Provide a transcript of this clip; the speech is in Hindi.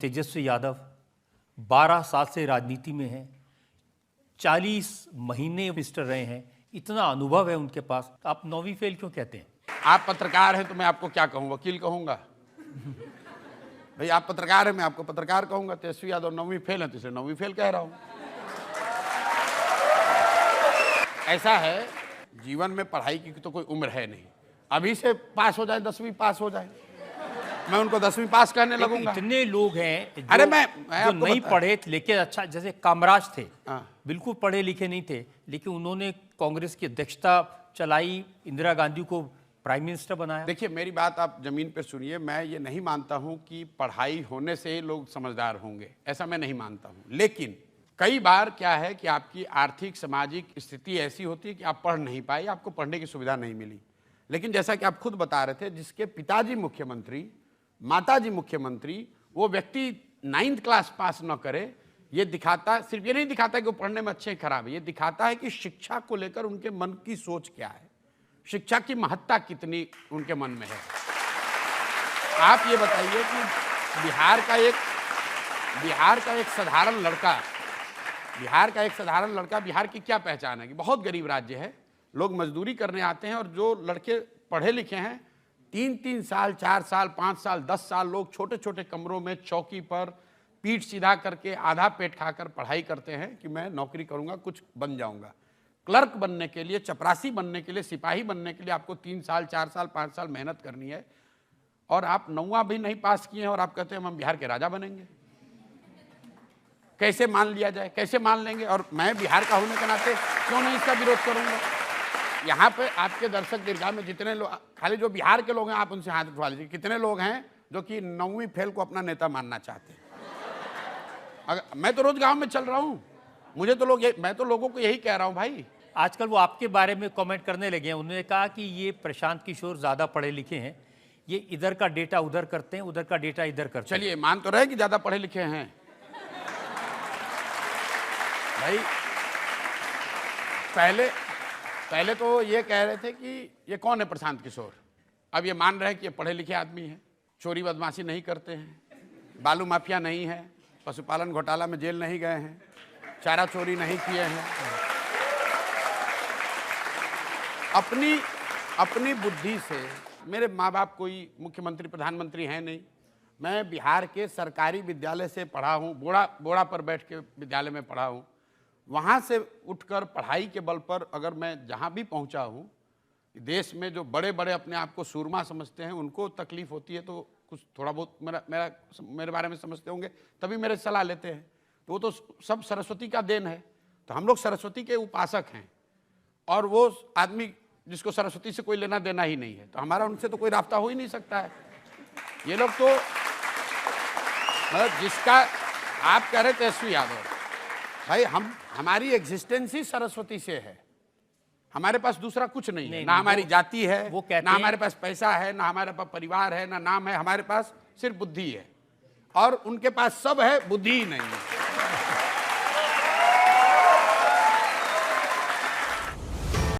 तेजस्वी यादव 12 साल से राजनीति में हैं, 40 महीने मिनिस्टर रहे हैं, इतना अनुभव है उनके पास। आप 9वीं फेल क्यों कहते हैं? आप पत्रकार हैं तो मैं आपको क्या कहूँ, वकील कहूँगा? भाई आप पत्रकार हैं, मैं आपको पत्रकार कहूँगा। तेजस्वी यादव 9वीं फेल है तो इसे 9वीं फेल कह रहा हूँ। ऐसा है, जीवन में पढ़ाई की तो कोई उम्र है नहीं। अभी से पास हो जाए, 10वीं पास हो जाए, मैं उनको 10वीं पास कहने लगूंगा। इतने लोग हैं अरे मैं जो नहीं पढ़े लेकिन अच्छा, जैसे कामराज थे, हाँ। बिल्कुल पढ़े लिखे नहीं थे, लेकिन उन्होंने कांग्रेस की अध्यक्षता चलाई, इंदिरा गांधी को प्राइम मिनिस्टर बनाया। देखिए मेरी बात आप जमीन पर सुनिए, मैं ये नहीं मानता हूं कि पढ़ाई होने से ही लोग समझदार होंगे, ऐसा मैं नहीं मानता हूं। लेकिन कई बार क्या है कि आपकी आर्थिक सामाजिक स्थिति ऐसी होती है कि आप पढ़ नहीं पाए, आपको पढ़ने की सुविधा नहीं मिली। लेकिन जैसा कि आप खुद बता रहे थे, जिसके पिताजी मुख्यमंत्री, माताजी मुख्यमंत्री, वो व्यक्ति 9th क्लास पास न करे, ये दिखाता, सिर्फ ये नहीं दिखाता कि वो पढ़ने में अच्छे खराब है, ये दिखाता है कि शिक्षा को लेकर उनके मन की सोच क्या है, शिक्षा की महत्ता कितनी उनके मन में है। आप ये बताइए कि बिहार का एक साधारण लड़का, बिहार की क्या पहचान है कि बहुत गरीब राज्य है, लोग मजदूरी करने आते हैं, और जो लड़के पढ़े लिखे हैं 3-3 साल, 4 साल, 5 साल, 10 साल लोग छोटे छोटे कमरों में चौकी पर पीठ सीधा करके आधा पेट खाकर पढ़ाई करते हैं कि मैं नौकरी करूंगा, कुछ बन जाऊंगा। क्लर्क बनने के लिए, चपरासी बनने के लिए, सिपाही बनने के लिए आपको 3 साल, 4 साल, 5 साल मेहनत करनी है, और आप 9वां भी नहीं पास किए हैं और आप कहते हैं हम बिहार के राजा बनेंगे। कैसे मान लिया जाए, कैसे मान लेंगे? और मैं बिहार का होने के नाते क्यों नहीं इसका विरोध करूंगा? यहाँ पे आपके दर्शक दीर्घा में जितने लोग, खाली जो बिहार के लोग हैं आप उनसे हाथ उठवा लीजिए, कितने लोग हैं जो कि 9वीं फेल को अपना नेता मानना चाहते हैं? अगर मैं तो रोज गांव में चल रहा हूं, मैं तो लोगों को यही कह रहा हूं भाई। आजकल वो आपके बारे में कमेंट करने लगे हैं, उन्होंने कहा कि ये प्रशांत किशोर ज्यादा पढ़े लिखे हैं, ये इधर का डेटा उधर करते हैं, उधर का डेटा इधर करते हैं। चलिए मान तो रहे कि ज्यादा पढ़े लिखे हैं भाई। पहले तो ये कह रहे थे कि ये कौन है प्रशांत किशोर, अब ये मान रहे हैं कि ये पढ़े लिखे आदमी हैं, चोरी बदमाशी नहीं करते हैं, बालू माफिया नहीं है, पशुपालन घोटाला में जेल नहीं गए हैं, चारा चोरी नहीं किए हैं। अपनी बुद्धि से, मेरे माँ बाप कोई मुख्यमंत्री प्रधानमंत्री हैं नहीं, मैं बिहार के सरकारी विद्यालय से पढ़ा हूँ, बोड़ा पर बैठ के विद्यालय में पढ़ा हूँ। वहाँ से उठकर पढ़ाई के बल पर अगर मैं जहाँ भी पहुँचा हूँ, देश में जो बड़े बड़े अपने आप को सूरमा समझते हैं उनको तकलीफ होती है, तो कुछ थोड़ा बहुत मेरे बारे में समझते होंगे तभी मेरे सलाह लेते हैं, तो वो तो सब सरस्वती का देन है। तो हम लोग सरस्वती के उपासक हैं, और वो आदमी जिसको सरस्वती से कोई लेना देना ही नहीं है, तो हमारा उनसे तो कोई रास्ता हो ही नहीं सकता है। ये लोग तो जिसका आप कह रहे तेजस्वी यादव, भाई हमारी एग्जिस्टेंस ही सरस्वती से है, हमारे पास दूसरा कुछ नहीं है, ना हमारी जाति है, ना हमारे पास पैसा है, ना हमारे पास परिवार है, ना नाम है, हमारे पास सिर्फ बुद्धि है, और उनके पास सब है, बुद्धि ही नहीं है।